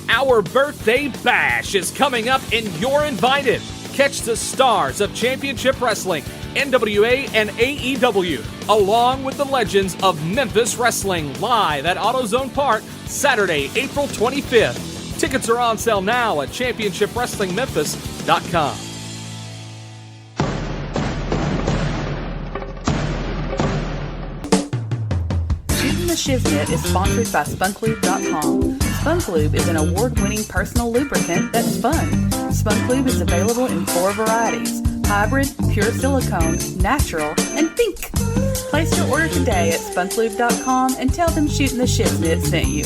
Our birthday bash is coming up and you're invited. Catch the stars of Championship Wrestling, NWA and AEW, along with the legends of Memphis Wrestling live at AutoZone Park, Saturday, April 25th. Tickets are on sale now at championshipwrestlingmemphis.com. Shootin The Shiznit is sponsored by spunklube.com. Spunklube is an award-winning personal lubricant that's fun. Spunklube is available in 4 varieties: hybrid, pure silicone, natural, and pink. Place your order today at spunklube.com and tell them Shootin The Shiznit sent you.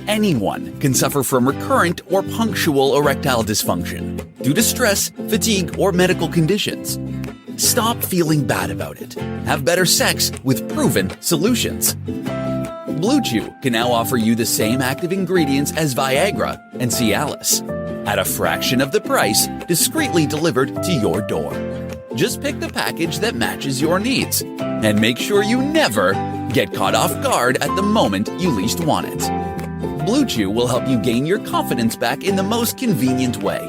Anyone can suffer from recurrent or punctual erectile dysfunction due to stress, fatigue, or medical conditions. Stop feeling bad about it. Have better sex with proven solutions. Blue Chew can now offer you the same active ingredients as Viagra and Cialis at a fraction of the price, discreetly delivered to your door. Just pick the package that matches your needs and make sure you never get caught off guard at the moment you least want it. Blue Chew will help you gain your confidence back in the most convenient way.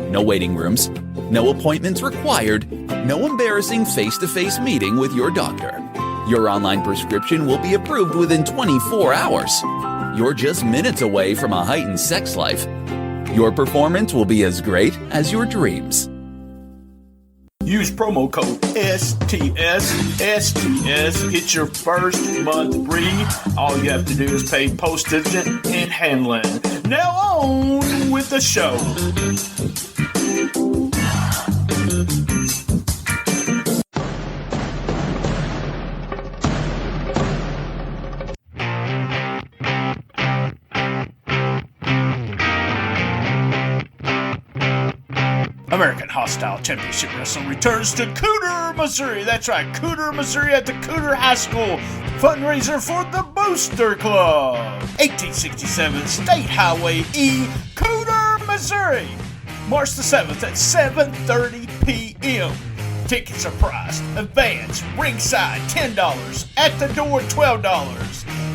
No waiting rooms, no appointments required, no embarrassing face-to-face meeting with your doctor. Your online prescription will be approved within 24 hours. You're just minutes away from a heightened sex life. Your performance will be as great as your dreams. Use promo code STSPod. Get your first month free. All you have to do is pay postage and handling. Now on with the show. American Hostile Championship Wrestling returns to Cooter, Missouri. That's right, Cooter, Missouri at the Cooter High School. Fundraiser for the Booster Club. 1867 State Highway E, Cooter, Missouri. March the 7th at 7:30 p.m. Tickets are priced. Advance, ringside, $10. At the door, $12.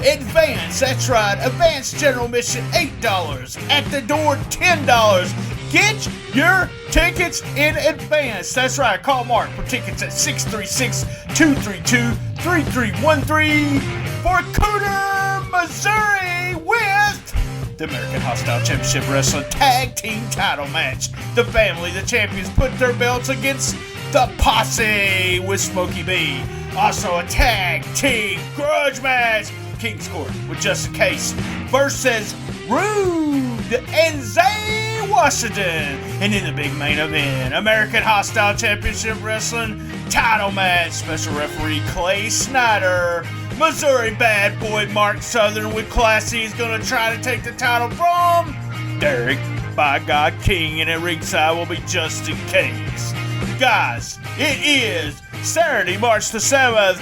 Advance, that's right. Advance general admission, $8. At the door, $10. Get your tickets in advance. That's right. Call Mark for tickets at 636-232-3313 for Cooter, Missouri with the American Hostile Championship Wrestling Tag Team title match. The family, the champions, put their belts against the Posse with Smokey B. Also a tag team grudge match. King's Court with Justin Case versus Rude and Zay Washington. And in the big main event, American Hostile Championship Wrestling title match. Special referee Clay Snyder. Missouri bad boy Mark Southern with Classy is going to try to take the title from Derek by God King. And at ringside will be Justin Case. Guys, it is Saturday, March the 7th.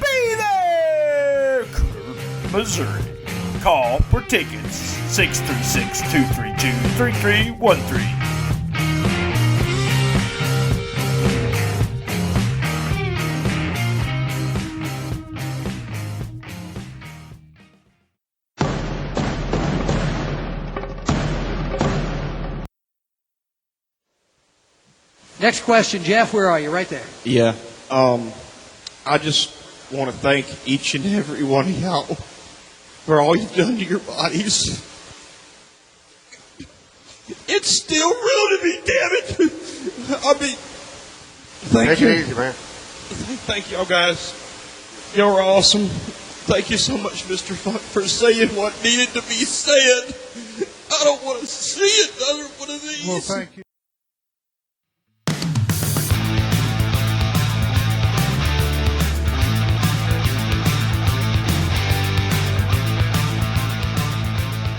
Be there! Cooter, Missouri. Call for tickets. 636-232-3313. Next question, Jeff. Where are you? Right there. Yeah. I just want to thank each and every one of y'all for all you've done to your bodies. It's still real to me, damn it. I mean, thank you. Easy, man. Thank y'all guys. Y'all are awesome. Thank you so much, Mr. Funk, for saying what needed to be said. I don't want to see another one of these. Well, thank you.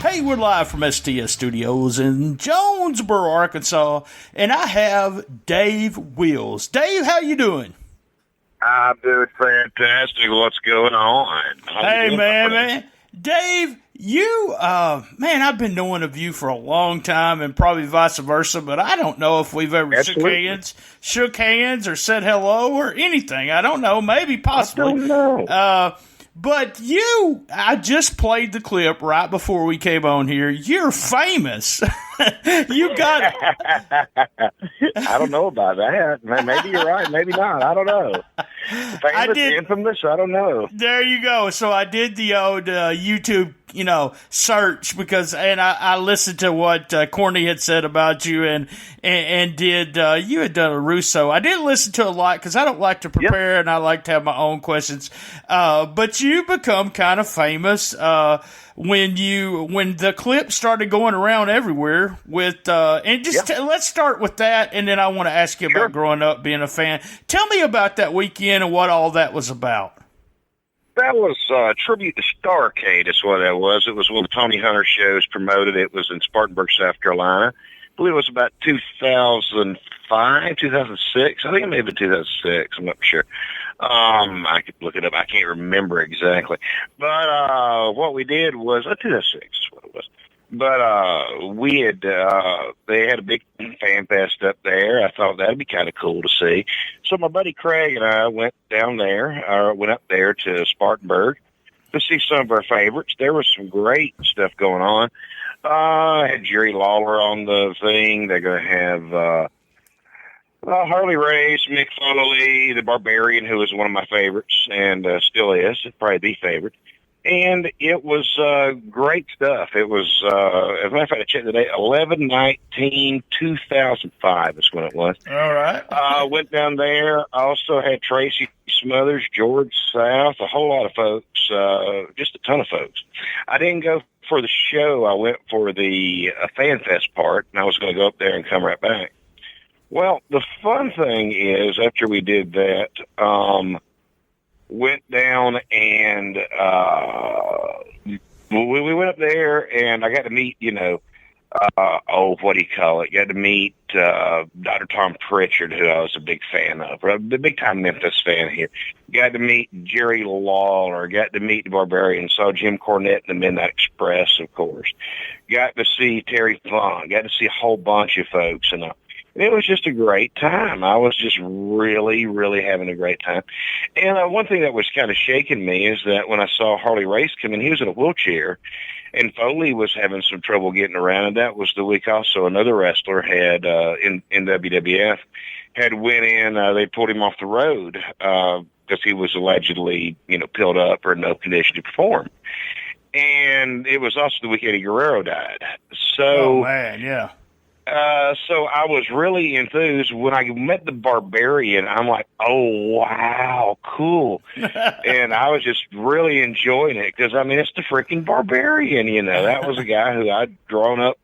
Hey, we're live from STS Studios in Jonesboro, Arkansas, and I have Dave Wills. Dave, how you doing? I'm doing fantastic. What's going on? Hey, man. Dave, you, I've been knowing of you for a long time and probably vice versa, but I don't know if we've ever shook hands or said hello or anything. I don't know. Maybe, possibly. I don't know. But I just played the clip right before we came on here. You're famous. You got I don't know about that. Maybe you're right. Maybe not. I don't know. Famous, infamous, I don't know. There you go. So I did the old YouTube, search and I listened to what Courtney had said about you and did, you had done a Russo. I didn't listen to a lot because I don't like to prepare and I like to have my own questions. But you become kind of famous, when the clip started going around everywhere with, let's start with that. And then I want to ask you about growing up being a fan. Tell me about that weekend and what all that was about. That was Tribute to Starcade is what that was. It was one of the Tony Hunter shows promoted. It was in Spartanburg, South Carolina. I believe it was about 2005, 2006. I think it may have been 2006. I'm not sure. I could look it up. I can't remember exactly. But what we did was 2006 is what it was. But we had they had a big fan fest up there. I thought that'd be kind of cool to see. So my buddy Craig and I went up there to Spartanburg to see some of our favorites. There was some great stuff going on. I had Jerry Lawler on the thing. They're going to have Harley Race, Mick Foley, the Barbarian, who was one of my favorites and still is, probably the favorite. And it was great stuff. It was, as a matter of fact, I checked the date, 11/19/2005 is when it was. All right. Went down there. I also had Tracy Smothers, George South, a whole lot of folks, just a ton of folks. I didn't go for the show. I went for the Fan Fest part, and I was going to go up there and come right back. Well, the fun thing is, after we did that, went down and we went up there, and I got to meet, what do you call it? Got to meet Dr. Tom Pritchard, who I was a big fan of, a big-time Memphis fan here. Got to meet Jerry Lawler. Got to meet the Barbarian. Saw Jim Cornette and the Midnight Express, of course. Got to see Terry Funk. Got to see a whole bunch of folks, and it was just a great time. I was just really, really having a great time. And one thing that was kind of shaking me is that when I saw Harley Race come in, he was in a wheelchair, and Foley was having some trouble getting around. And that was the week also another wrestler had in WWF had went in. They pulled him off the road because he was allegedly, pilled up or in no condition to perform. And it was also the week Eddie Guerrero died. So, oh man, yeah. So I was really enthused when I met the Barbarian. I'm like, oh, wow, cool. And I was just really enjoying it because, it's the freaking Barbarian, That was a guy who I'd grown up,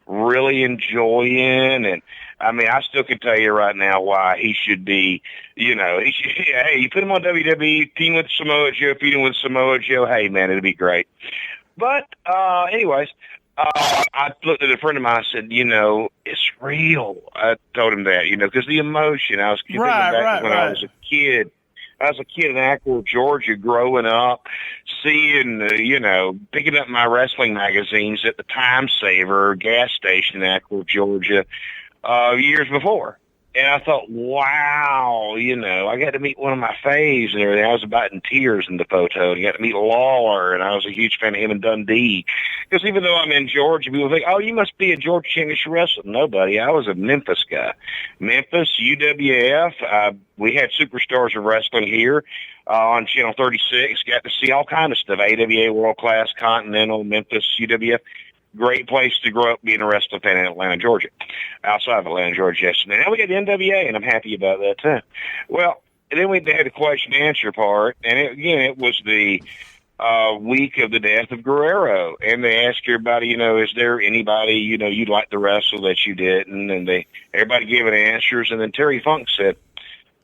really enjoying. And, I still can tell you right now why he should be, hey, you put him on WWE, team with Samoa Joe, feed him with Samoa Joe. Hey, man, it'd be great. But anyways, I looked at a friend of mine and said, it's real. I told him that, because the emotion. I was thinking back when I was a kid. I was a kid in Ackworth, Georgia, growing up, seeing, picking up my wrestling magazines at the Time Saver gas station in Ackworth, Georgia, years before. And I thought, wow, I got to meet one of my faves and everything. I was about in tears in the photo. And I got to meet Lawler, and I was a huge fan of him and Dundee. Because even though I'm in Georgia, people think, oh, you must be a Georgia Championship wrestler. No, buddy, I was a Memphis guy. Memphis, UWF. We had Superstars of Wrestling here on Channel 36. Got to see all kind of stuff, AWA, World Class, Continental, Memphis, UWF. Great place to grow up being a wrestling fan in Atlanta, Georgia. Outside of Atlanta, Georgia, yesterday. Now we got the NWA, and I'm happy about that, too. Well, then we had the question-answer part, and it was the week of the death of Guerrero. And they asked everybody, is there anybody, you'd like to wrestle that you didn't? And everybody gave it answers, and then Terry Funk said,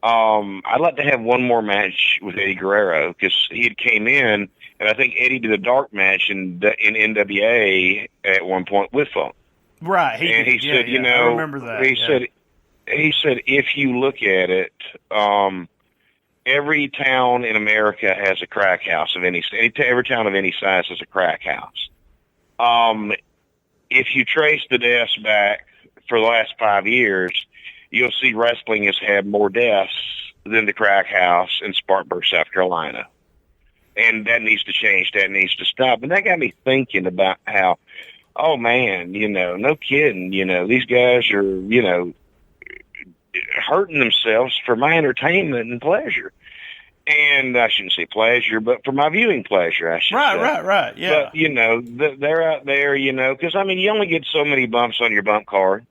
I'd like to have one more match with Eddie Guerrero, because he had came in, and I think Eddie did a dark match in NWA at one point with Funk. Right. He said, I remember that. He said, if you look at it, every town in America has a crack house of every town of any size has a crack house. If you trace the deaths back for the last 5 years, you'll see wrestling has had more deaths than the crack house in Spartanburg, South Carolina. and that needs to change. That needs to stop. And that got me thinking about how, oh man, no kidding, these guys are, hurting themselves for my entertainment and pleasure. And I shouldn't say pleasure, but for my viewing pleasure, I should say. Right, yeah. But, they're out there, because, you only get so many bumps on your bump card.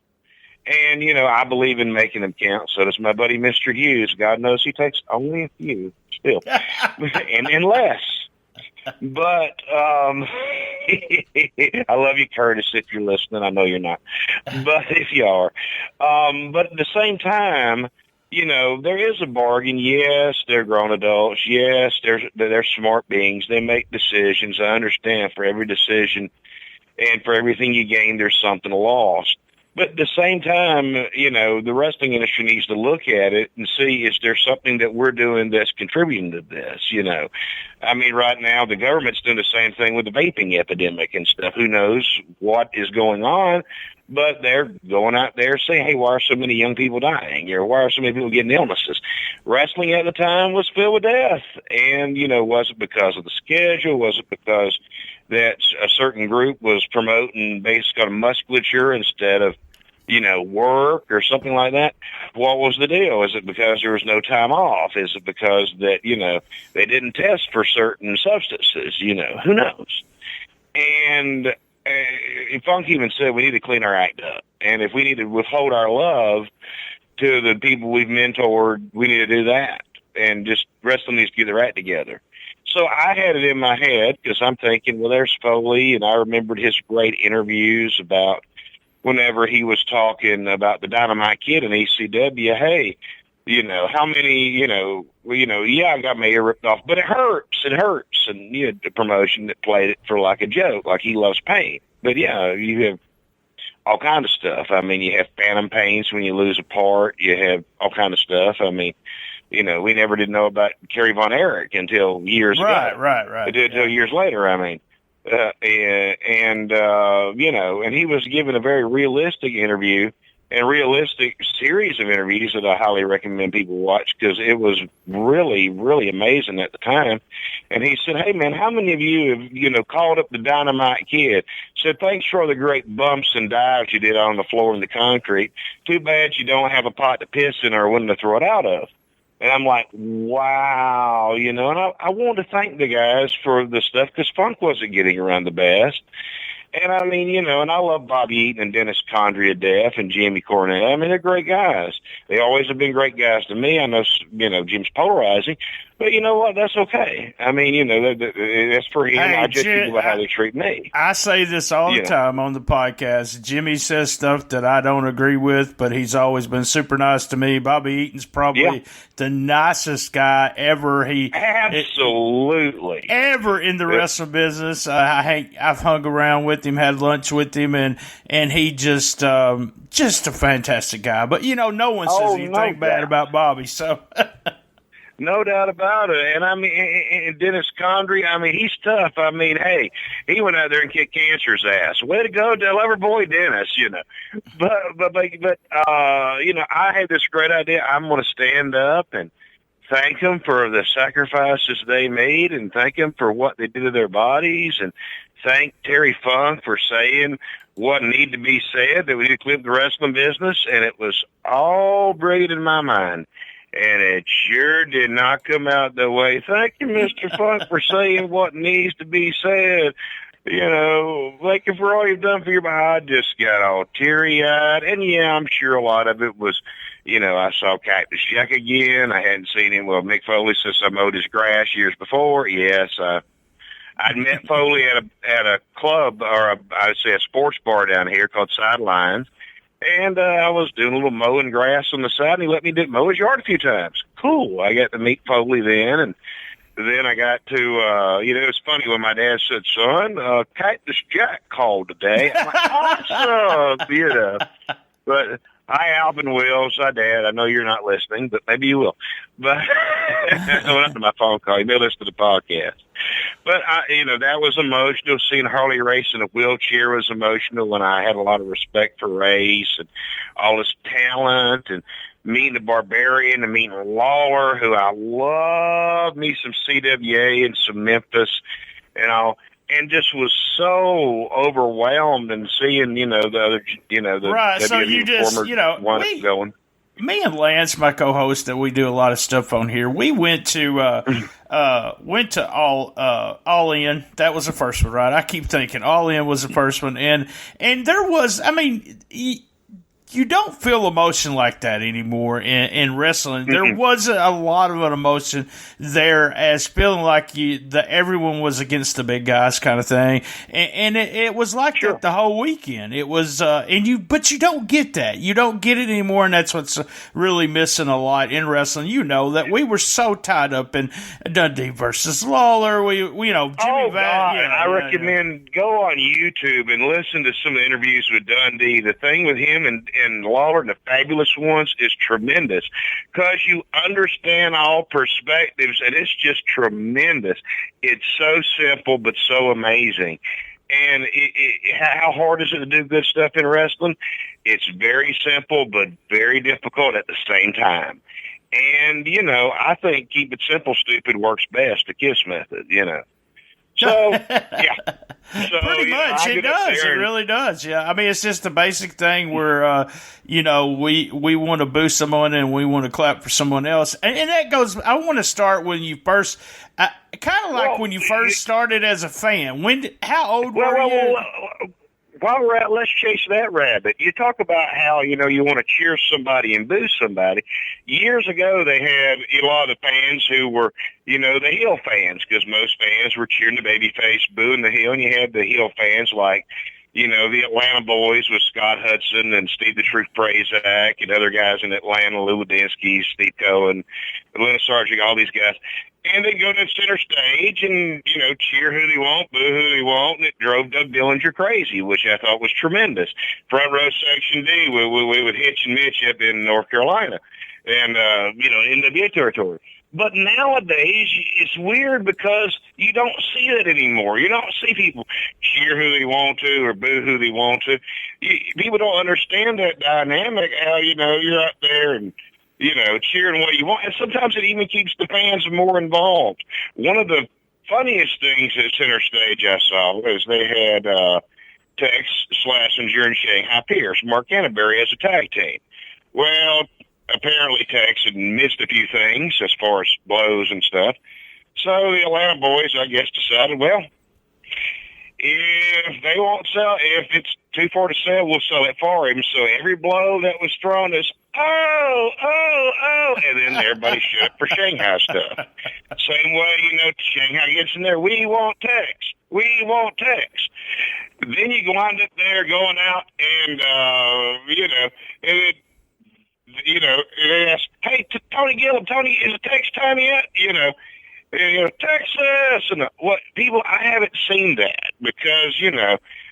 And, I believe in making them count. So does my buddy, Mr. Hughes. God knows he takes only a few still. and less. But I love you, Curtis, if you're listening. I know you're not. But if you are. But at the same time, there is a bargain. Yes, they're grown adults. Yes, they're smart beings. They make decisions. I understand for every decision and for everything you gain, there's something lost. But at the same time, the wrestling industry needs to look at it and see, is there something that we're doing that's contributing to this, right now the government's doing the same thing with the vaping epidemic and stuff. Who knows what is going on? But they're going out there saying, hey, why are so many young people dying? Or why are so many people getting illnesses? Wrestling at the time was filled with death. And, was it because of the schedule? Was it because that a certain group was promoting based on musculature instead of, work or something like that? What was the deal? Is it because there was no time off? Is it because that, they didn't test for certain substances? Who knows? And Funk even said we need to clean our act up. And if we need to withhold our love to the people we've mentored, we need to do that. And just wrestling needs to get their act together. So I had it in my head because I'm thinking, well, there's Foley, and I remembered his great interviews about whenever he was talking about the Dynamite Kid in ECW. Hey, how many, yeah, I got my ear ripped off, but it hurts. And the promotion that played it for like a joke, like he loves pain. But yeah, you have all kind of stuff. You have phantom pains when you lose a part. You have all kind of stuff. We never did know about Kerry Von Erich until years ago. Right. We did until years later. And he was given a very realistic interview and realistic series of interviews that I highly recommend people watch because it was really, really amazing at the time. And he said, hey, man, how many of you have, called up the Dynamite Kid? Said, thanks for the great bumps and dives you did on the floor in the concrete. Too bad you don't have a pot to piss in or one to throw it out of. And I'm like, wow, and I want to thank the guys for the stuff because Funk wasn't getting around the best. And and I love Bobby Eaton and Dennis Condrey to death and Jimmy Cornette. They're great guys. They always have been great guys to me. I know, Jim's polarizing, but you know what? That's okay. That's for him. Hey, I judge people by how they treat me. I say this all the time on the podcast. Jimmy says stuff that I don't agree with, but he's always been super nice to me. Bobby Eaton's probably the nicest guy ever. Absolutely. Ever in the wrestling business. I've hung around with him, had lunch with him, and he just a fantastic guy. But, no one says anything bad about Bobby, so... No doubt about it. And and Dennis Condrey, he's tough. Hey, he went out there and kicked cancer's ass. Way to go, Lover Boy Dennis, But I had this great idea. I'm going to stand up and thank them for the sacrifices they made and thank them for what they did to their bodies and thank Terry Funk for saying what needed to be said, that we need to clean up the wrestling business. And it was all brilliant in my mind. And it sure did not come out that way. Thank you, Mr. Funk, for saying what needs to be said. Thank you for all you've done for your body. I just got all teary-eyed. And, yeah, I'm sure a lot of it was, I saw Cactus Jack again. I hadn't seen him. Well, Mick Foley since I mowed his grass years before. Yes, I'd met Foley at a club, or I'd say a sports bar down here called Sidelines. And I was doing a little mowing grass on the side, and he let me mow his yard a few times. Cool. I got to meet Foley then, and then I got to, it's funny when my dad said, son, Cactus Jack called today. I'm like, awesome, But hi, Alvin Wills. Hi, Dad. I know you're not listening, but maybe you will. But not to my phone call. You may listen to the podcast. But, that was emotional. Seeing Harley race in a wheelchair was emotional, and I had a lot of respect for Race and all his talent. And meeting the Barbarian and meeting Lawler, who I love, me some CWA and some Memphis, and just was so overwhelmed and seeing, the other, the right. So WWE you just, one going. Me and Lance, my co-host, that we do a lot of stuff on here. We went to All In. That was the first one, right? I keep thinking All In was the first one, and there was, you don't feel emotion like that anymore in wrestling. There was a lot of an emotion there, as feeling like everyone was against the big guys kind of thing, and it was like that the whole weekend. It was, but you don't get that. You don't get it anymore, and that's what's really missing a lot in wrestling. That we were so tied up in Dundee versus Lawler. Jimmy I recommend go on YouTube and listen to some of the interviews with Dundee. The thing with him and Lawler and the Fabulous Ones is tremendous because you understand all perspectives, and it's just tremendous. It's so simple but so amazing. And how hard is it to do good stuff in wrestling? It's very simple but very difficult at the same time. And, I think keep it simple, stupid works best, the KISS method, So, yeah. So, pretty much, it does. It really does. Yeah, it's just the basic thing where, we want to boost someone and we want to clap for someone else, and that goes. I want to start when you first, kind of like when you first started as a fan. How old were you? While we're at, let's chase that rabbit. You talk about how, you want to cheer somebody and boo somebody. Years ago, they had a lot of the fans who were, the heel fans, because most fans were cheering the babyface, booing the heel, and you had the heel fans like, the Atlanta Boys with Scott Hudson and Steve the Truth Prazak and other guys in Atlanta, Lou Ladinsky, Steve Cohen, Atlanta Sargent, all these guys. And they go to the center stage and, cheer who they want, boo who they want, and it drove Doug Dillinger crazy, which I thought was tremendous. Front row section D, we would Hitch and Mitch up in North Carolina and, NWA territory. But nowadays, it's weird because you don't see that anymore. You don't see people cheer who they want to or boo who they want to. People don't understand that dynamic, how, you're out there and, cheering what you want. And sometimes it even keeps the fans more involved. One of the funniest things at center stage I saw was they had Tex, Schlesinger, and Shanghai Pierce, Mark Canterbury as a tag team. Well, apparently Tex had missed a few things as far as blows and stuff. So the Atlanta Boys, I guess, decided, well, if they won't sell, if it's too far to sell, we'll sell it for him. So every blow that was thrown is, oh, and then everybody shut up for Shanghai stuff. Same way, Shanghai gets in there, we want Tex. Then you wind up there going out and, they ask, hey, Tony Gillum, Tony, is the Tex time yet? Texas, and what people, I haven't seen that because,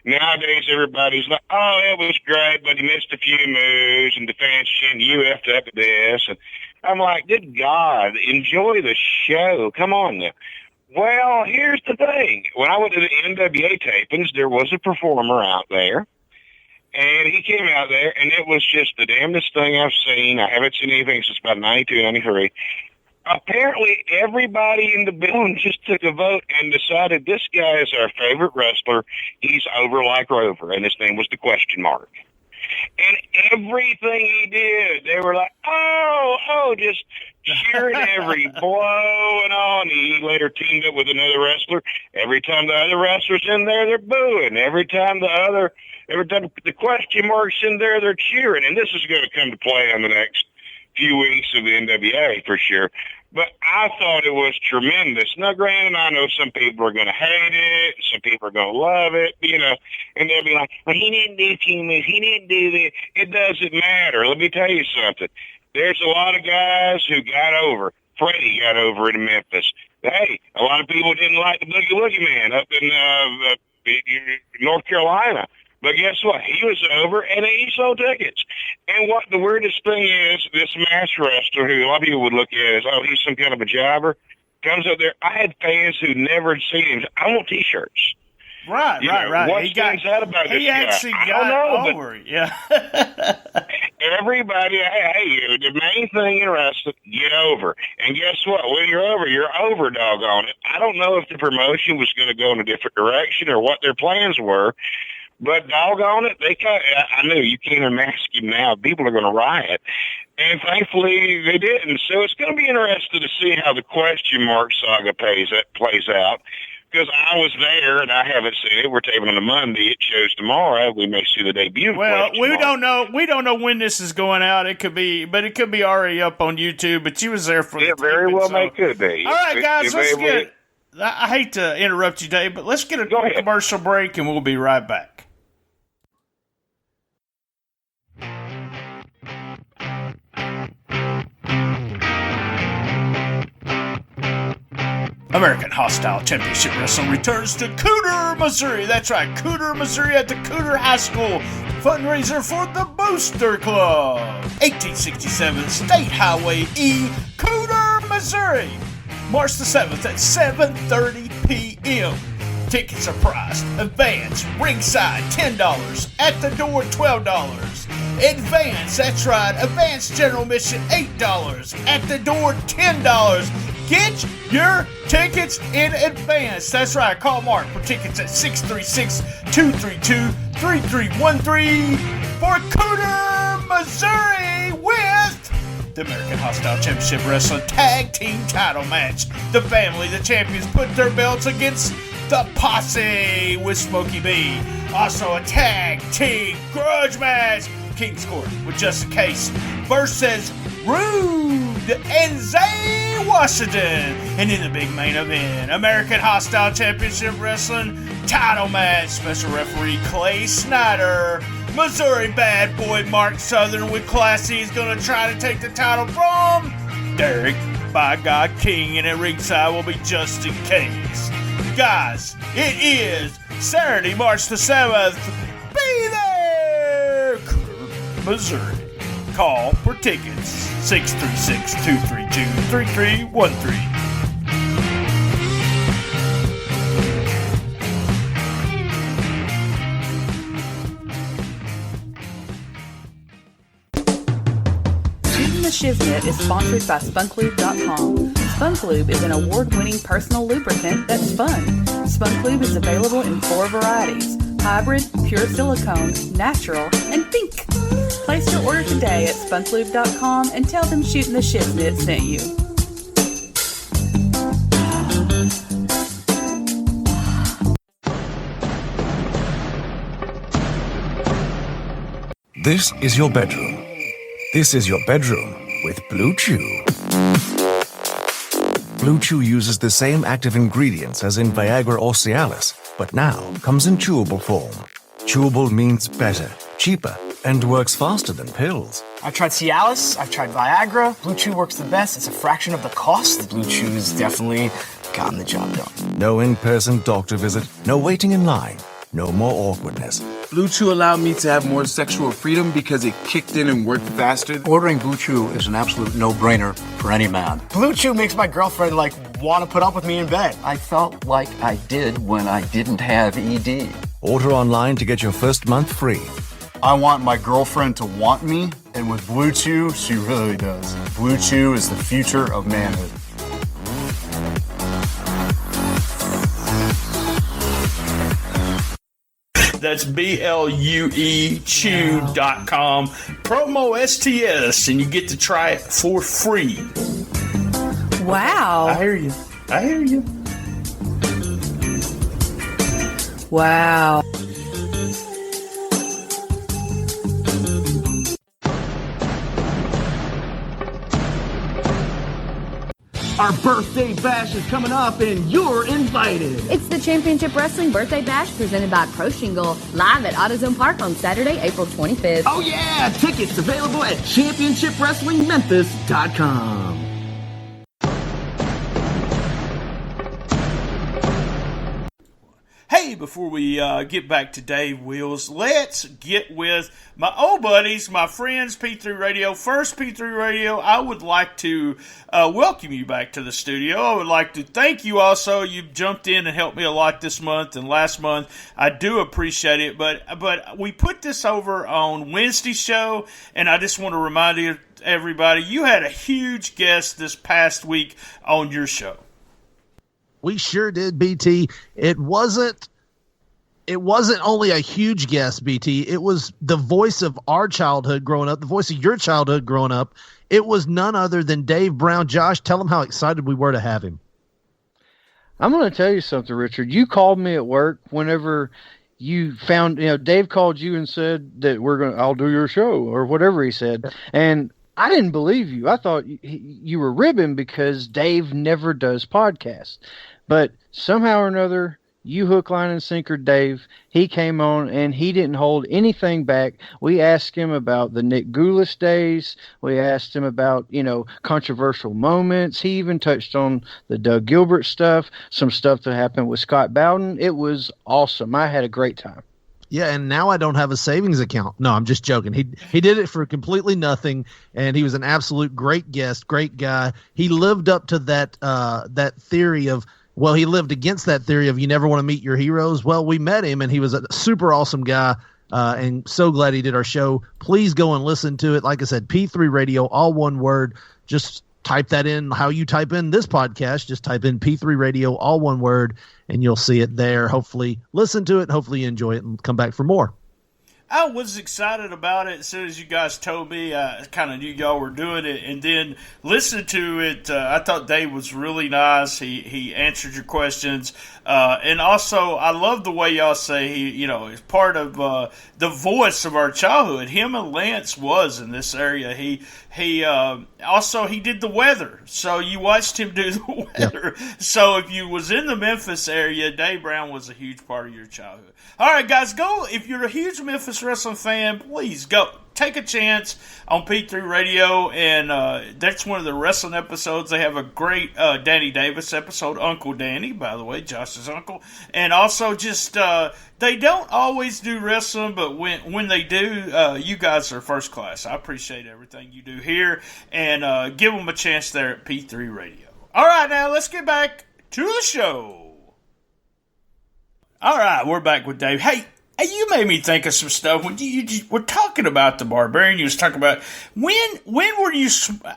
nowadays everybody's like, oh, it was great, but he missed a few moves and the fans chanting, you effed up at this. And I'm like, good God, enjoy the show. Come on now. Well, here's the thing. When I went to the NWA tapings, there was a performer out there. And he came out there, and it was just the damnedest thing I've seen. I haven't seen anything since about 92, 93. Apparently, everybody in the building just took a vote and decided this guy is our favorite wrestler. He's over like Rover, and his name was the question mark. And everything he did, they were like, oh, just cheering every blow and on. He later teamed up with another wrestler. Every time the other wrestler's in there, they're booing. Every time the question mark's in there, they're cheering. And this is going to come to play on the next few weeks of the NWA for sure. But I thought it was tremendous. Now, granted, I know some people are going to hate it, some people are going to love it, and they'll be like, well, he didn't do too much, he didn't do this. It doesn't matter. Let me tell you something. There's a lot of guys who got over. Freddie got over in Memphis. Hey, a lot of people didn't like the Boogie Woogie Man up in North Carolina. But guess what? He was over, and he sold tickets. And what the weirdest thing is, this mask wrestler, who a lot of people would look at as, oh, he's some kind of a jobber, comes up there. I had fans who never had seen him. I want T-shirts. Right. What stands out about this guy? Actually I don't got know, over it. Yeah. Everybody, hey, the main thing in wrestling, get over. And guess what? When you're over, doggone it. I don't know if the promotion was going to go in a different direction or what their plans were, but doggone it, I knew you can't unmask him now. People are going to riot. And thankfully, they didn't. So it's going to be interesting to see how the question mark saga plays out. Because I was there and I haven't seen it. We're taping on a Monday. It shows tomorrow. We may see the debut. Well, we don't know. We don't know when this is going out. It could be already up on YouTube. But you was there for it. Very well may could be. All right, guys, let's get. I hate to interrupt you, Dave, but let's get a quick commercial break and we'll be right back. American Hostile Championship Wrestling returns to Cooter, Missouri. That's right, Cooter, Missouri at the Cooter High School. Fundraiser for the Booster Club. 1867 State Highway E, Cooter, Missouri. March the 7th at 7:30 p.m. Tickets are priced. Advance, ringside, $10. At the door, $12. Advance, that's right. Advance general admission, $8. At the door, $10. Get your tickets in advance. That's right. Call Mark for tickets at 636-232-3313 for Cooter, Missouri with the American Hostile Championship Wrestling Tag Team Title Match. The family, the champions, put their belts against the Posse with Smokey B. Also a tag team grudge match. King's Court with Justin Case versus Rude and Zay Washington. And in the big main event, American Hostile Championship Wrestling title match. Special referee Clay Snyder. Missouri bad boy Mark Southern with Classy is going to try to take the title from Derek by God King. And at ringside will be Justin Case. Guys, it is Saturday, March the 7th. Be there! Cooter, Missouri. Call for tickets. 636-232-3313. Shootin The Shiznit is sponsored by spunklube.com. Spunklube is an award-winning personal lubricant that's fun. Spunklube is available in 4 varieties: hybrid, pure silicone, natural, and pink. Place your order today at spunklube.com and tell them Shootin The Shiznit sent you. This is your bedroom. This is your bedroom with Blue Chew. Blue Chew uses the same active ingredients as in Viagra or Cialis, but now comes in chewable form. Chewable means better, cheaper, and works faster than pills. I've tried Cialis, I've tried Viagra. Blue Chew works the best. It's a fraction of the cost. Blue Chew has definitely gotten the job done. No in-person doctor visit, no waiting in line, no more awkwardness. Blue Chew allowed me to have more sexual freedom because it kicked in and worked faster. Ordering Blue Chew is an absolute no-brainer for any man. Blue Chew makes my girlfriend, want to put up with me in bed. I felt like I did when I didn't have ED. Order online to get your first month free. I want my girlfriend to want me, and with Blue Chew, she really does. Blue Chew is the future of manhood. That's BLUE Chew.com. Promo STS, and you get to try it for free. Wow. I hear you. Wow. Our birthday bash is coming up and you're invited. It's the Championship Wrestling Birthday Bash presented by Pro Shingle, live at AutoZone Park on Saturday, April 25th. Oh yeah, tickets available at ChampionshipWrestlingMemphis.com. Hey Hey, before we get back to Dave Wheels, let's get with my old buddies, my friends, P3 Radio. First, P3 Radio, I would like to welcome you back to the studio. I would like to thank you also. You've jumped in and helped me a lot this month and last month. I do appreciate it, but we put this over on Wednesday's show, and I just want to remind you, everybody, you had a huge guest this past week on your show. We sure did, BT. It wasn't only a huge guest, BT. It was the voice of our childhood growing up, the voice of your childhood growing up. It was none other than Dave Brown. Josh, tell him how excited we were to have him. I'm going to tell you something, Richard. You called me at work whenever you found, Dave called you and said that I'll do your show or whatever he said. And I didn't believe you. I thought you were ribbing because Dave never does podcasts. But somehow or another, you hook, line, and sinker Dave. He came on, and he didn't hold anything back. We asked him about the Nick Gulas days. We asked him about, controversial moments. He even touched on the Doug Gilbert stuff, some stuff that happened with Scott Bowden. It was awesome. I had a great time. Yeah, and now I don't have a savings account. No, I'm just joking. He did it for completely nothing, and he was an absolute great guest, great guy. He lived up to that theory of, well, he lived against that theory of you never want to meet your heroes. Well, we met him, and he was a super awesome guy, and so glad he did our show. Please go and listen to it. Like I said, P3 Radio, all one word. Just type that in how you type in this podcast. Just type in P3 Radio, all one word, and you'll see it there. Hopefully listen to it. Hopefully you enjoy it and come back for more. I was excited about it as soon as you guys told me. I kind of knew y'all were doing it, and then listening to it, I thought Dave was really nice. He answered your questions, and also I love the way y'all say he, is part of the voice of our childhood. Him and Lance was in this area. He also did the weather, so you watched him do the weather. Yeah. So if you was in the Memphis area, Dave Brown was a huge part of your childhood. All right, guys, go. If you're a huge Memphis wrestling fan, please go. Take a chance on P3 Radio, and that's one of the wrestling episodes. They have a great Danny Davis episode, Uncle Danny, by the way, Josh's uncle. And also just, they don't always do wrestling, but when they do, you guys are first class. I appreciate everything you do here, and give them a chance there at P3 Radio. All right, now let's get back to the show. All right, we're back with Dave. Hey, you made me think of some stuff when you were talking about the Barbarian. You was talking about when were you?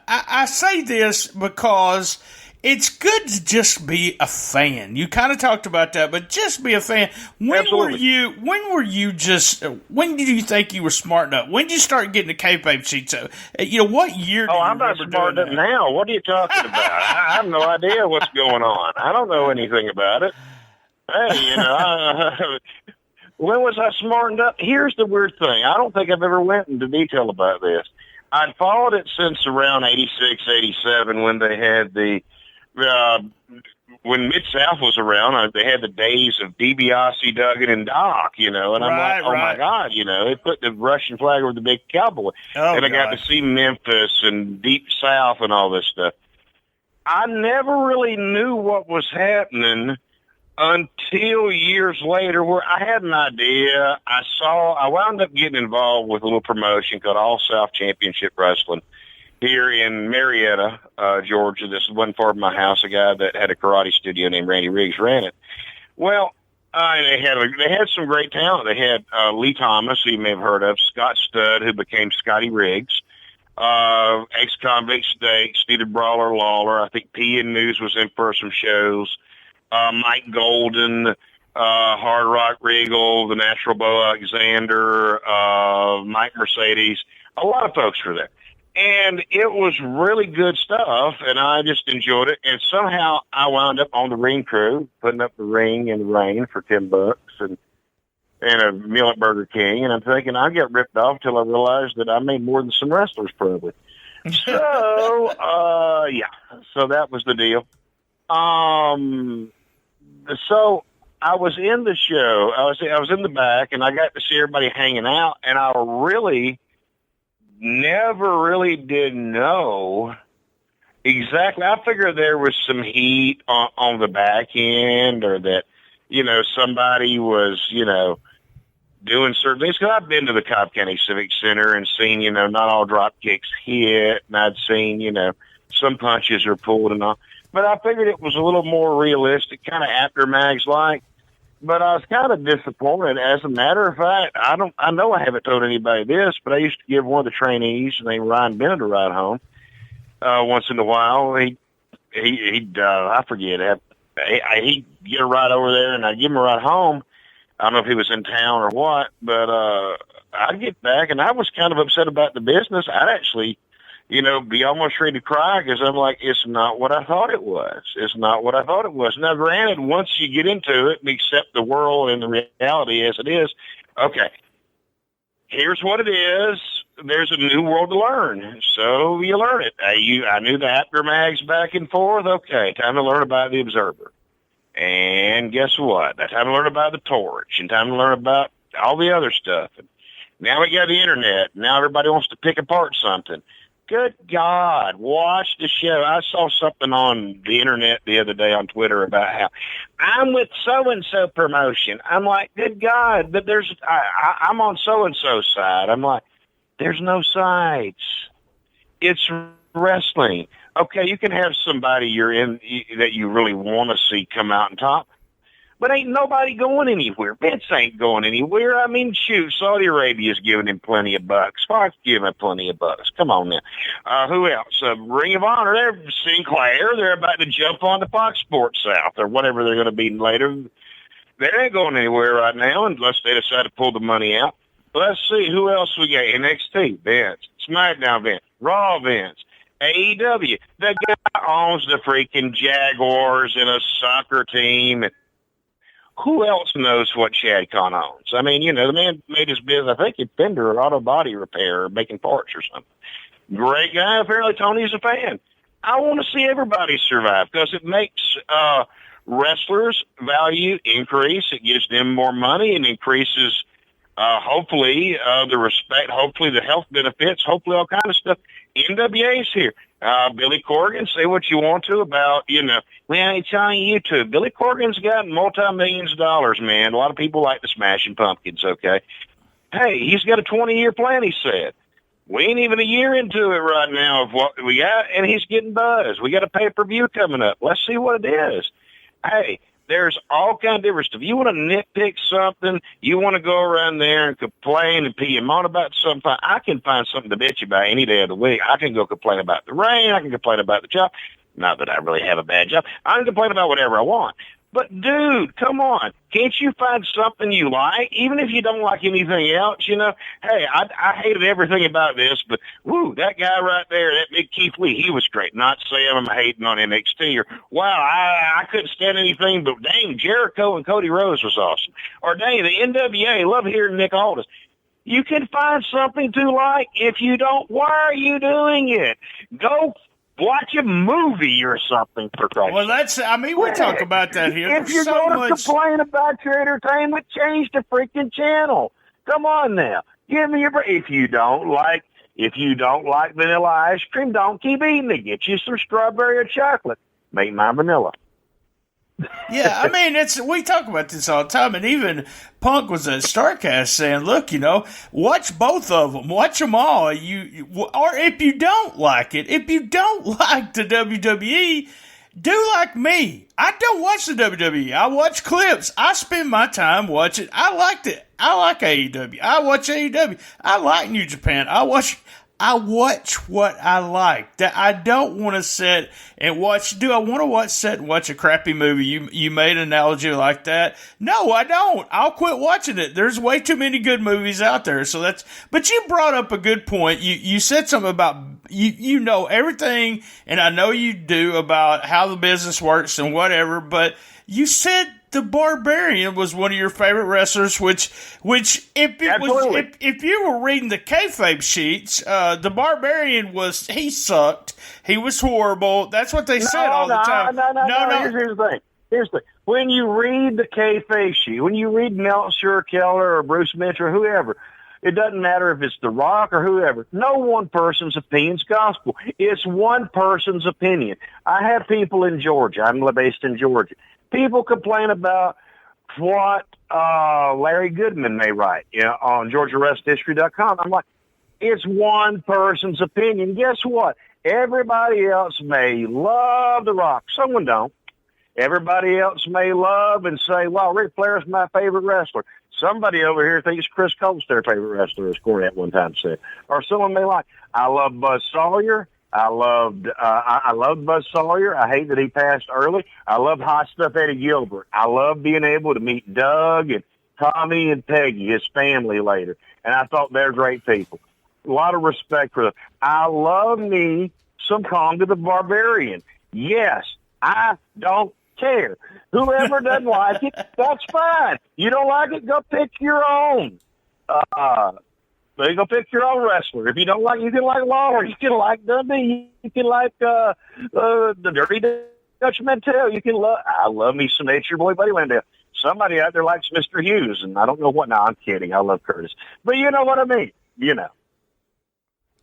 I say this because it's good to just be a fan. You kind of talked about that, but just be a fan. When were you? When did you think you were smart enough? When did you start getting the kayfabe sheets? What year? I'm not smart enough now. What are you talking about? I have no idea what's going on. I don't know anything about it. Hey, when was I smartened up? Here's the weird thing. I don't think I've ever went into detail about this. I'd followed it since around 86, 87 when they had when Mid-South was around, they had the days of DiBiase, Duggan, and Doc, and I'm like, my God, they put the Russian flag over the big cowboy. And I got to see Memphis and Deep South and all this stuff. I never really knew what was happening until years later, where I had an idea. I wound up getting involved with a little promotion called All South Championship Wrestling here in Marietta, Georgia. This is one far from my house. A guy that had a karate studio named Randy Riggs ran it. Well, they had some great talent. They had Lee Thomas, who you may have heard of, Scott Studd, who became Scotty Riggs, ex-convict Stakes, Steve Brawler Lawler. I think P and News was in for some shows. Mike Golden, Hard Rock Regal, the Natural Bo Alexander, Mike Mercedes. A lot of folks were there. And it was really good stuff, and I just enjoyed it. And somehow I wound up on the ring crew, putting up the ring in the rain for $10 and a meal at Burger King. And I'm thinking I get ripped off till I realized that I made more than some wrestlers probably. So, so that was the deal. So I was in the show. I was in the back, and I got to see everybody hanging out, and I never really did know exactly. I figured there was some heat on the back end, or that, somebody was, doing certain things. Because I've been to the Cobb County Civic Center and seen, not all drop kicks hit, and I'd seen, some punches are pulled and all. But I figured it was a little more realistic, kind of after mags like. But I was kind of disappointed. As a matter of fact, I know I haven't told anybody this, but I used to give one of the trainees named Ryan Bennett a ride home once in a while. He'd I forget, he'd get a ride over there, and I'd give him a ride home. I don't know if he was in town or what, but I'd get back, and I was kind of upset about the business. I'd actually, be almost ready to cry because I'm like, it's not what I thought it was. It's not what I thought it was. Now, granted, once you get into it and accept the world and the reality as it is, okay, here's what it is. There's a new world to learn, so you learn it. I knew the aftermags back and forth. Okay, time to learn about the Observer. And guess what? Time to learn about the Torch, and time to learn about all the other stuff. And now we got the internet. Now everybody wants to pick apart something. Good God, watch the show. I saw something on the internet the other day on Twitter about how I'm with so-and-so promotion. I'm like, good God, but I'm on so-and-so's side. I'm like, there's no sides. It's wrestling. Okay, you can have somebody that you really want to see come out and top, but ain't nobody going anywhere. Vince ain't going anywhere. I mean, shoot, Saudi Arabia's giving him plenty of bucks. Fox giving him plenty of bucks. Come on now. Who else? Ring of Honor, they're Sinclair. They're about to jump on the Fox Sports South or whatever they're going to be later. They ain't going anywhere right now unless they decide to pull the money out. Let's see, who else we got? NXT, Vince. SmackDown, Vince. Raw, Vince. AEW. The guy owns the freaking Jaguars and a soccer team. Who else knows what Shad Khan owns? I mean, the man made his business, I think, in fender or auto body repair or making parts or something. Great guy. Apparently, Tony's a fan. I want to see everybody survive because it makes wrestlers' value increase. It gives them more money and increases hopefully the respect, hopefully the health benefits, hopefully all kind of stuff. NWA's here. Billy Corgan, say what you want to about, well, it's on YouTube. Billy Corgan's got multi-millions of dollars, man. A lot of people like the Smashing Pumpkins, okay? Hey, he's got a 20-year plan, he said. We ain't even a year into it right now of what we got, and he's getting buzz. We got a pay-per-view coming up. Let's see what it is. Hey, there's all kind of difference. If you want to nitpick something, you want to go around there and complain and pee and moan about something, I can find something to bitch about any day of the week. I can go complain about the rain. I can complain about the job. Not that I really have a bad job. I can complain about whatever I want. But, dude, come on. Can't you find something you like? Even if you don't like anything else, Hey, I hated everything about this, but, woo, that guy right there, that big Keith Lee, he was great. Not saying I'm hating on NXT or, wow, I couldn't stand anything, but, dang, Jericho and Cody Rhodes was awesome. Or, dang, the NWA, love hearing Nick Aldis. You can find something to like. If you don't, why are you doing it? Go watch a movie or something, for Christ's sake. We talk about that here. If you're going to complain about your entertainment, change the freaking channel. Come on now. Give me if you don't like vanilla ice cream, don't keep eating it. Get you some strawberry or chocolate. Make my vanilla. Yeah, we talk about this all the time, and even Punk was at StarCast saying, look, watch both of them, watch them all, or if you don't like it, if you don't like the WWE, do like me. I don't watch the WWE. I watch clips. I spend my time watching. I liked it. I like AEW. I watch AEW. I like New Japan. I watch what I like. That I don't want to sit and watch. Do I want to sit and watch a crappy movie? You made an analogy like that. No, I don't. I'll quit watching it. There's way too many good movies out there. But you brought up a good point. You said something about you know everything, and I know you do, about how the business works and whatever. But you said the Barbarian was one of your favorite wrestlers, which if you were reading the kayfabe sheets, the Barbarian he sucked. He was horrible. That's what they said all the time. No. Here's the thing. When you read the kayfabe sheet, when you read Meltzer, Keller, or Bruce Mitchell, or whoever, it doesn't matter if it's The Rock or whoever. No one person's opinion's gospel. It's one person's opinion. I have people in Georgia. I'm based in Georgia. People complain about what Larry Goodman may write, on GeorgiaWrestlingHistory.com. I'm like, it's one person's opinion. Guess what? Everybody else may love The Rock. Someone don't. Everybody else may love and say, well, Ric Flair is my favorite wrestler. Somebody over here thinks Chris Cole's their favorite wrestler, as Cornette one time said. Or someone may like, I love Buzz Sawyer. I loved Buzz Sawyer. I hate that he passed early. I love Hot Stuff Eddie Gilbert. I love being able to meet Doug and Tommy and Peggy, his family later. And I thought they're great people. A lot of respect for them. I love me some Conga the Barbarian. Yes, I don't care. Whoever doesn't like it, that's fine. You don't like it, go pick your own. Go pick your own wrestler. If you don't like, you can like Lawler. You can like Dundee. You can like the Dirty Dutch Mantel. I love me some Nature Boy Buddy Landale. Somebody out there likes Mr. Hughes, and I don't know what. No, I'm kidding. I love Curtis, but you know what I mean.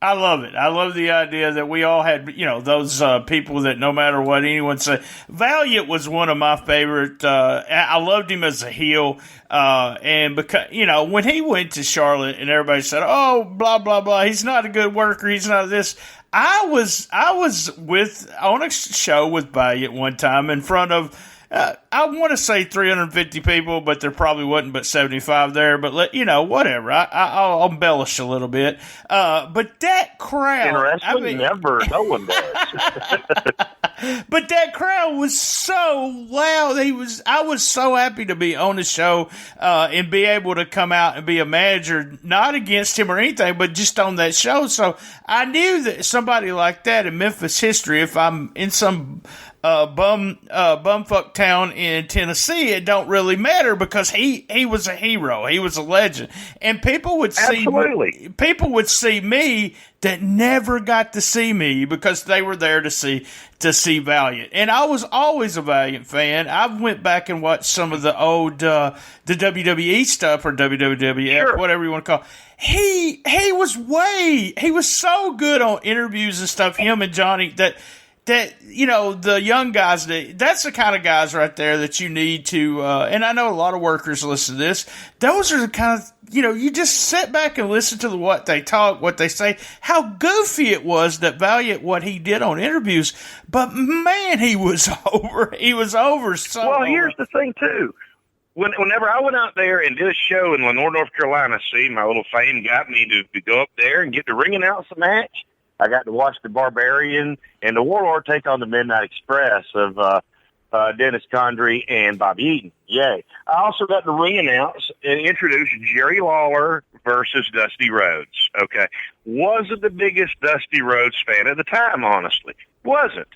I love it. I love the idea that we all had, those people that no matter what anyone said. Valiant was one of my favorite. I loved him as a heel. And because, when he went to Charlotte and everybody said, oh, blah, blah, blah, he's not a good worker. He's not this. I was on a show with Valiant one time in front of, I want to say 350 people, but there probably wasn't but 75 there. But whatever. I'll embellish a little bit. But that crowd, in wrestling, never. No one does. But that crowd was so loud. I was so happy to be on the show and be able to come out and be a manager, not against him or anything, but just on that show. So I knew that somebody like that in Memphis history, if I'm in some bumfuck town in Tennessee, it don't really matter because he was a hero. He was a legend. And people would see me that never got to see me because they were there to see Valiant. And I was always a Valiant fan. I went back and watched some of the old the WWE stuff or WWF, whatever you want to call it. He was so good on interviews and stuff, him and Johnny, that the young guys, that's the kind of guys right there that you need to, and I know a lot of workers listen to this. Those are the kind of, you just sit back and listen to what they talk, what they say, how goofy it was that Valiant, what he did on interviews. But man, he was over. He was over so Well, here's the thing, too. Whenever I went out there and did a show in Lenore, North Carolina, my little fame got me to go up there and get to ring announce a match. I got to watch the Barbarian and the Warlord take on the Midnight Express of Dennis Condrey and Bobby Eaton. Yay. I also got to ring announce and introduce Jerry Lawler versus Dusty Rhodes. Okay. Wasn't the biggest Dusty Rhodes fan at the time, honestly. Wasn't.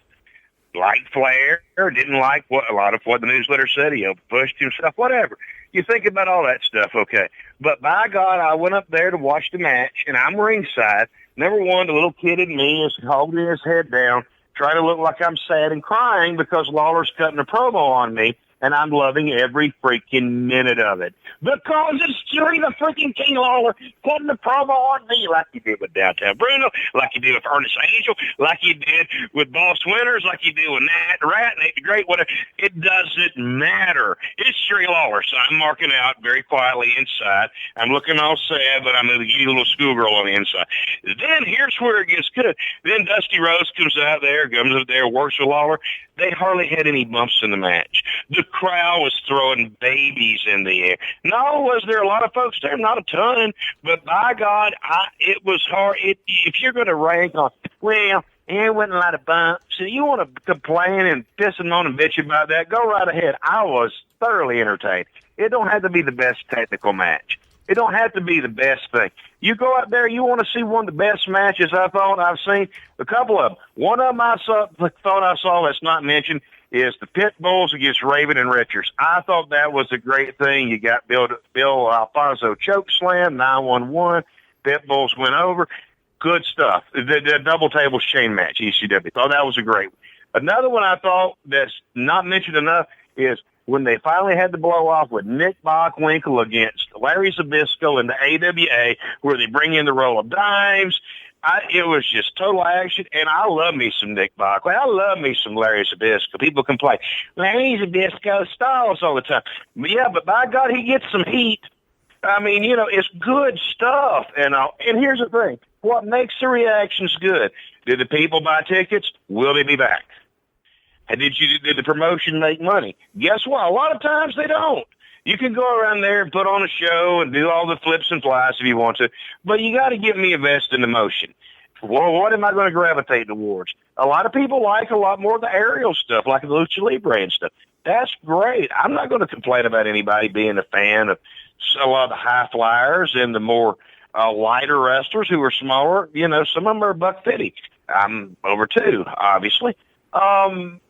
Liked Flair, didn't like a lot of what the newsletter said. He pushed himself, whatever. You think about all that stuff, okay. But by God, I went up there to watch the match, and I'm ringside. Number one, the little kid in me is holding his head down, trying to look like I'm sad and crying because Lawler's cutting a promo on me, and I'm loving every freaking minute of it. Because it's Jerry the freaking King Lawler cutting the promo on me like he did with Downtown Bruno, like he did with Ernest Angel, like he did with Boss Winters, like he did with Nat the Rat, Nate the Great, whatever. It doesn't matter. It's Jerry Lawler, so I'm marking out very quietly inside. I'm looking all sad, but I'm a little schoolgirl on the inside. Then here's where it gets good. Then Dusty Rhodes comes up there, works with Lawler. They hardly had any bumps in the match. The crowd was throwing babies in the air. No, was there a lot of folks there? Not a ton, but by God, it was hard. If you're going to rank on, there wasn't a lot of bumps. So you want to complain and piss and moan and bitch about that, go right ahead. I was thoroughly entertained. It don't have to be the best technical match. It don't have to be the best thing. You go out there, you want to see one of the best matches I've seen. A couple of them. One of them I thought I saw that's not mentioned is the Pit Bulls against Raven and Richards. I thought that was a great thing. You got Bill Alfonso choke slam, 911. Pit Bulls went over. Good stuff. The double table chain match, ECW. Thought that was a great one. Another one I thought that's not mentioned enough is when they finally had to blow off with Nick Bockwinkel against Larry Zbyszko in the AWA, where they bring in the roll of dimes. It was just total action, and I love me some Nick Bockley. I love me some Larry Zbyszko. People complain, Larry Zbyszko stalls all the time. But yeah, but by God, he gets some heat. I mean, it's good stuff. And here's the thing. What makes the reactions good? Did the people buy tickets? Will they be back? And did the promotion make money? Guess what? A lot of times they don't. You can go around there and put on a show and do all the flips and flies if you want to, but you got to get me invested in the motion. Well, what am I going to gravitate towards? A lot of people like a lot more of the aerial stuff, like the Lucha Libre and stuff. That's great. I'm not going to complain about anybody being a fan of a lot of the high flyers and the more lighter wrestlers who are smaller. Some of them are $150. I'm over $2, obviously.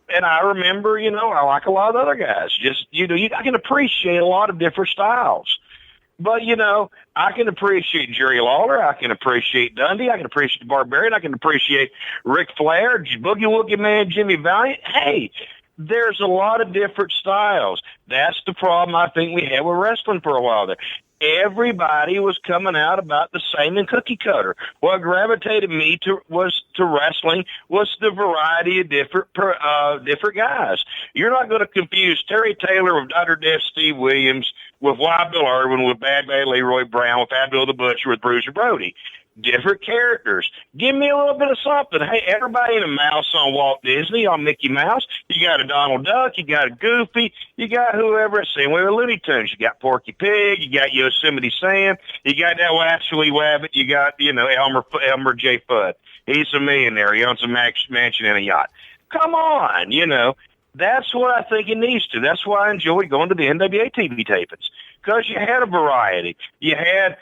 And I remember, I like a lot of other guys. Just, I can appreciate a lot of different styles. But, I can appreciate Jerry Lawler. I can appreciate Dundee. I can appreciate the Barbarian. I can appreciate Ric Flair, Boogie Woogie Man, Jimmy Valiant. Hey, there's a lot of different styles. That's the problem I think we had with wrestling for a while there. Everybody was coming out about the same and cookie cutter. What gravitated me to wrestling was the variety of different guys. You're not going to confuse Terry Taylor with Dr. Death Steve Williams, with Wild Bill Irwin, with Bad Bad Leroy Brown, with Fat Bill the Butcher, with Bruiser Brody. Different characters. Give me a little bit of something. Hey, everybody in a mouse on Walt Disney, on Mickey Mouse. You got a Donald Duck. You got a Goofy. You got whoever. Same way with Looney Tunes. You got Porky Pig. You got Yosemite Sam. You got that Waxley Wabbit. You got, Elmer J. Fudd. He's a millionaire. He owns a mansion and a yacht. Come on, That's what I think it needs to. That's why I enjoy going to the NWA TV tapings. Because you had a variety. You had,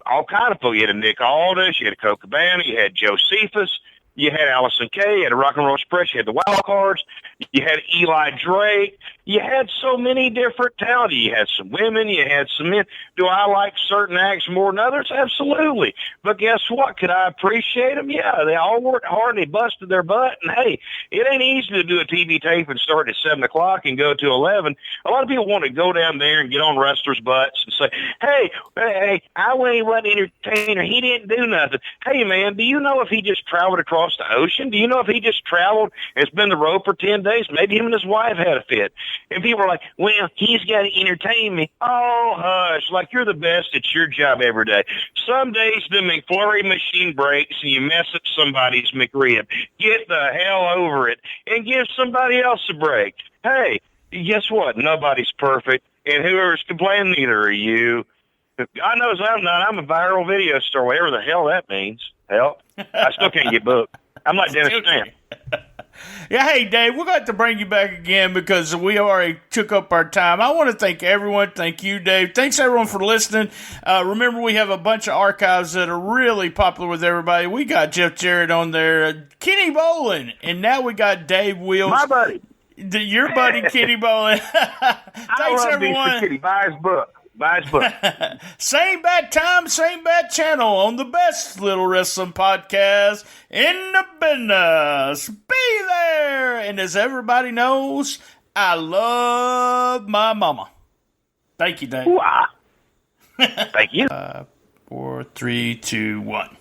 all kind of folks. You had a Nick Aldis, you had a Coke Cabana, you had Josephus, you had Allison Kay, you had a Rock and Roll Express, you had the Wild Cards, you had Eli Drake. You had so many different talent. You had some women, you had some men. Do I like certain acts more than others? Absolutely. But guess what? Could I appreciate them? Yeah, they all worked hard and they busted their butt. And hey, it ain't easy to do a TV tape and start at 7 o'clock and go to 11. A lot of people want to go down there and get on wrestlers' butts and say, hey, I wasn't entertainer. He didn't do nothing. Hey, man, do you know if he just traveled across the ocean? Do you know if he just traveled and has been on the road for 10 days? Maybe him and his wife had a fit. And people are like, well, he's got to entertain me. Oh, hush. Like you're the best at your job every day. Some days the McFlurry machine breaks and you mess up somebody's McRib. Get the hell over it and give somebody else a break. Hey, guess what? Nobody's perfect. And whoever's complaining, neither are you. God knows I'm not. I'm a viral video star, whatever the hell that means. Hell, I still can't get booked. I'm like Dennis Stamp. Yeah, hey, Dave, we're going to bring you back again because we already took up our time. I want to thank everyone. Thank you, Dave. Thanks, everyone, for listening. Remember, we have a bunch of archives that are really popular with everybody. We got Jeff Jarrett on there, Kenny Bolin, and now we got Dave Wills. My buddy. Your buddy, Kenny Bolin. Thanks, everyone. Kenny. Buy his book. Buy his book. Same bad time, same bad channel on the best little wrestling podcast in the business. Be there. And as everybody knows, I love my mama. Thank you, Dave. Thank you. 4, 3, 2, 1.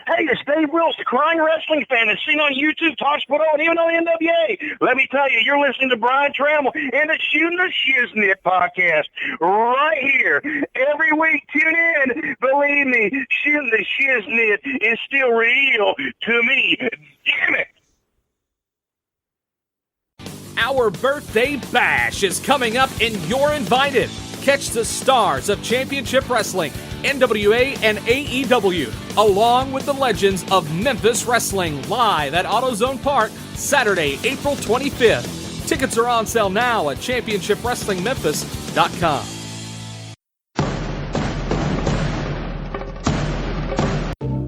Hey, it's Dave Wills, the crying wrestling fan that's seen on YouTube, STSPod, and even on the NWA. Let me tell you, you're listening to Brian Tramel and the Shootin The Shiznit podcast right here. Every week, tune in. Believe me, Shootin The Shiznit is still real to me. Damn it. Our birthday bash is coming up and you're invited. Catch the stars of Championship Wrestling, NWA, and AEW, along with the legends of Memphis Wrestling, live at AutoZone Park, Saturday, April 25th. Tickets are on sale now at ChampionshipWrestlingMemphis.com.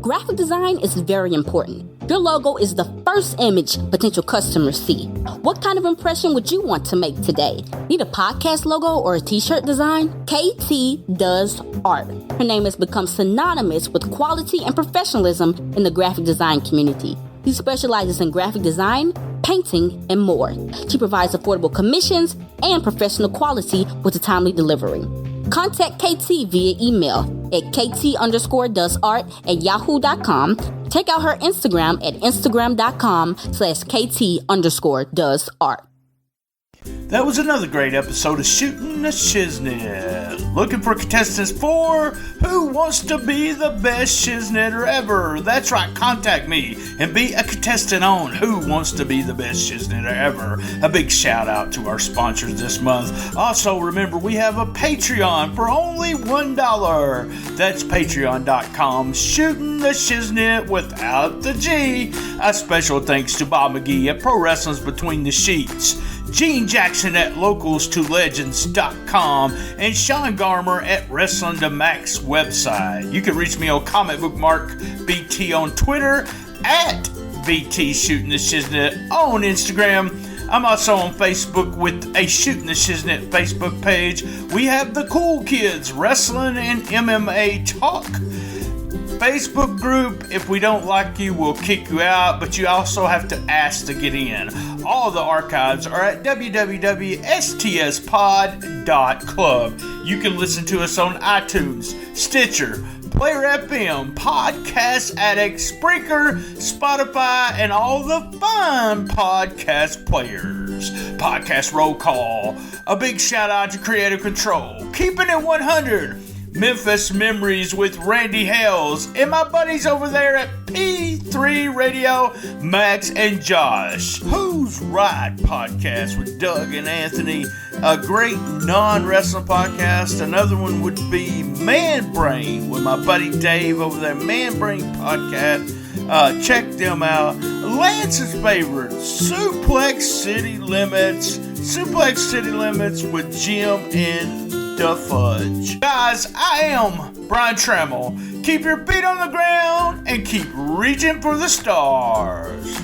Graphic design is very important. Your logo is the first image potential customers see. What kind of impression would you want to make today? Need a podcast logo or a t-shirt design? KT does art. Her name has become synonymous with quality and professionalism in the graphic design community. She specializes in graphic design, painting, and more. She provides affordable commissions and professional quality with a timely delivery. Contact KT via email at kt_doesart@yahoo.com. Check out her Instagram at instagram.com/kt_doesart. That was another great episode of Shootin The Shiznit. Looking for contestants for Who Wants to Be the Best Shiznitter Ever? That's right, contact me and be a contestant on Who Wants to Be the Best Shiznitter Ever. A big shout out to our sponsors this month. Also, remember, we have a Patreon for only $1. That's patreon.com, Shootin The Shiznit without the G. A special thanks to Bob McGee at Pro Wrestling's Between the Sheets, Gene Jackson at locals2legends.com, and Sean Garmer at Wrestling to Max website. You can reach me on Comic Book Mark BT on Twitter, at BT Shootin The Shiznit on Instagram. I'm also on Facebook with a Shootin The Shiznit Facebook page. We have the Cool Kids Wrestling and MMA Talk Facebook group. If we don't like you, we'll kick you out, but you also have to ask to get in. All the archives are at www.stspod.club. You can listen to us on iTunes, Stitcher, Player FM, Podcast Addict, Spreaker, Spotify, and all the fun podcast players. Podcast Roll Call. A big shout out to Creative Control. Keeping it 100. Memphis Memories with Randy Hales and my buddies over there at P3 Radio, Max and Josh. Who's Right podcast with Doug and Anthony, a great non-wrestling podcast. Another one would be Man Brain with my buddy Dave over there, Man Brain podcast. Check them out. Lance's favorite, Suplex City Limits with Jim and the Fudge. Guys, I am Brian Tramel. Keep your feet on the ground and keep reaching for the stars.